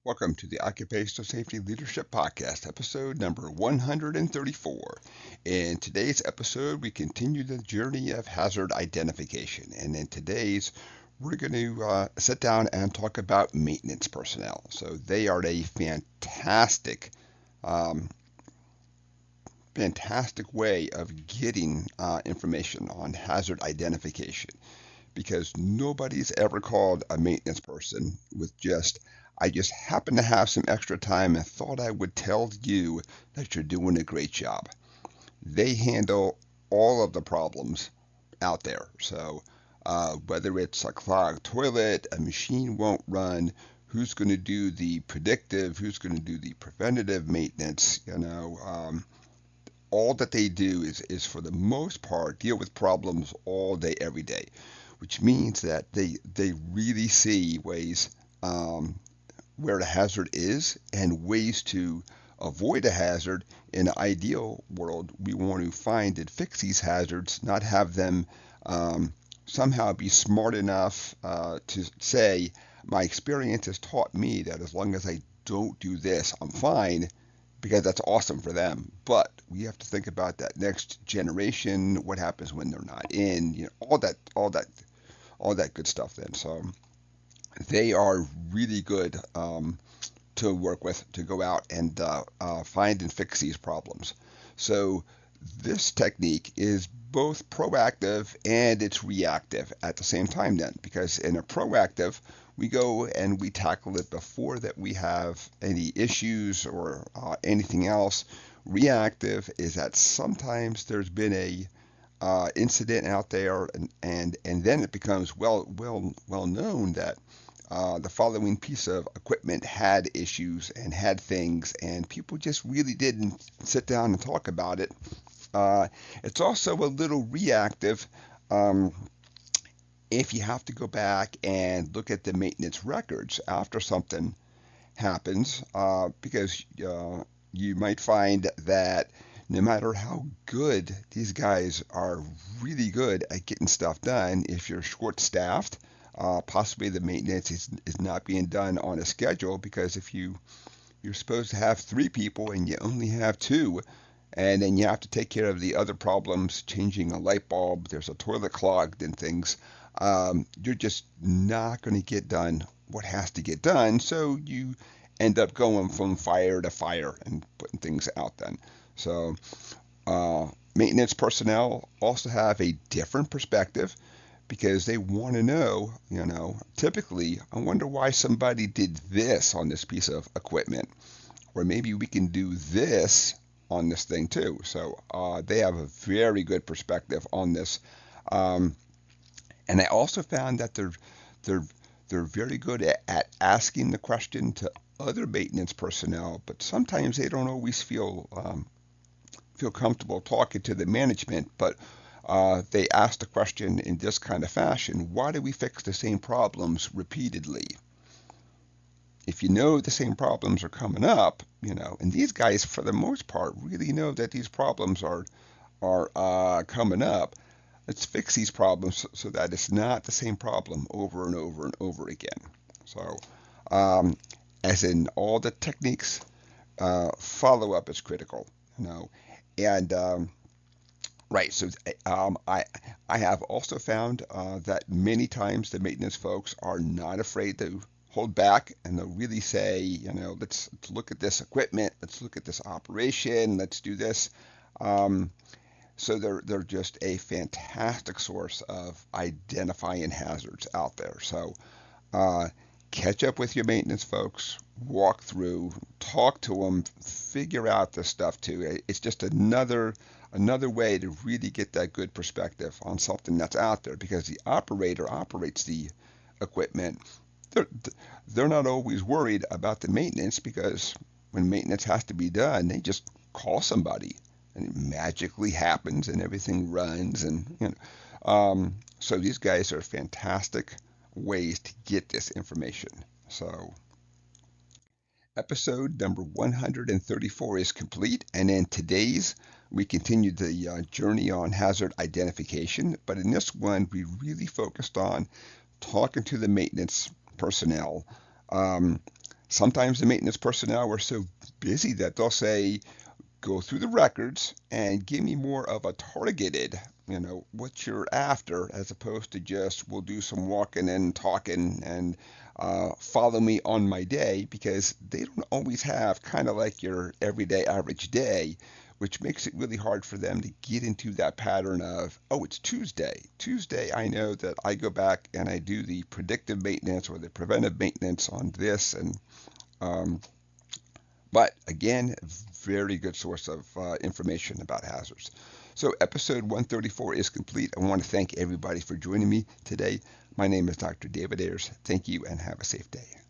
Welcome to the Occupational Safety Leadership Podcast, episode number 134. In today's episode, we continue the journey of hazard identification. And in today's, we're going to sit down and talk about maintenance personnel. So they are a um, fantastic way of getting information on hazard identification because nobody's ever called a maintenance person with I just happen to have some extra time and thought I would tell you that you're doing a great job. They handle all of the problems out there. So, whether it's a clogged toilet, a machine won't run, who's going to do the predictive, who's going to do the preventative maintenance, all that they do is for the most part deal with problems all day, every day, which means that they really see ways where the hazard is and ways to avoid a hazard. In an ideal world, we want to find and fix these hazards, not have them somehow be smart enough to say, my experience has taught me that as long as I don't do this, I'm fine, because that's awesome for them. But we have to think about that next generation, what happens when they're not in, all that good stuff then. So they are really good to work with to go out and find and fix these problems. So this technique is both proactive and it's reactive at the same time then, because in a proactive, we go and we tackle it before that we have any issues or anything else. Reactive is that sometimes there's been a incident out there, and then it becomes well known that the following piece of equipment had issues and had things, and people just really didn't sit down and talk about it. It's also a little reactive um, if you have to go back and look at the maintenance records after something happens, because you might find that no matter how good these guys are really good at getting stuff done, if you're short staffed, possibly the maintenance is not being done on a schedule because if you're supposed to have three people and you only have two, and then you have to take care of the other problems, changing a light bulb, there's a toilet clogged and things, you're just not going to get done what has to get done. So you end up going from fire to fire and putting things out then. So uh, maintenance personnel also have a different perspective because they want to know, typically, I wonder why somebody did this on this piece of equipment, or maybe we can do this on this thing too. So they have a very good perspective on this. Um, and I also found that they're they're very good at asking the question to other maintenance personnel, but sometimes they don't always feel comfortable talking to the management. But they ask the question in this kind of fashion: Why do we fix the same problems repeatedly? If you know the same problems are coming up, and these guys for the most part really know that these problems are coming up. Let's fix these problems so that it's not the same problem over and over and over again. So, um, as in all the techniques, follow up is critical. You know, and right. So, I have also found that many times the maintenance folks are not afraid to hold back, and they'll really say, let's look at this equipment, let's look at this operation, let's do this. Um, so they're just a fantastic source of identifying hazards out there. So uh, catch up with your maintenance folks, walk through, talk to them, figure out this stuff too. It's just another way to really get that good perspective on something that's out there because the operator operates the equipment. They're, they're not always worried about the maintenance because when maintenance has to be done, they just call somebody and it magically happens and everything runs so these guys are fantastic ways to get this information. So episode number 134 is complete, and in today's we continued the journey on hazard identification, but in this one we really focused on talking to the maintenance personnel, um, Sometimes the maintenance personnel are so busy that they'll say, go through the records and give me more of a targeted, what you're after, as opposed to just we'll do some walking and talking and follow me on my day, because they don't always have kind of like your everyday average day, which makes it really hard for them to get into that pattern of, oh, it's Tuesday. Tuesday, I know that I go back and I do the predictive maintenance or the preventive maintenance on this, and um, but again, very good source of information about hazards. So episode 134 is complete. I want to thank everybody for joining me today. My name is Dr. David Ayers. Thank you and have a safe day.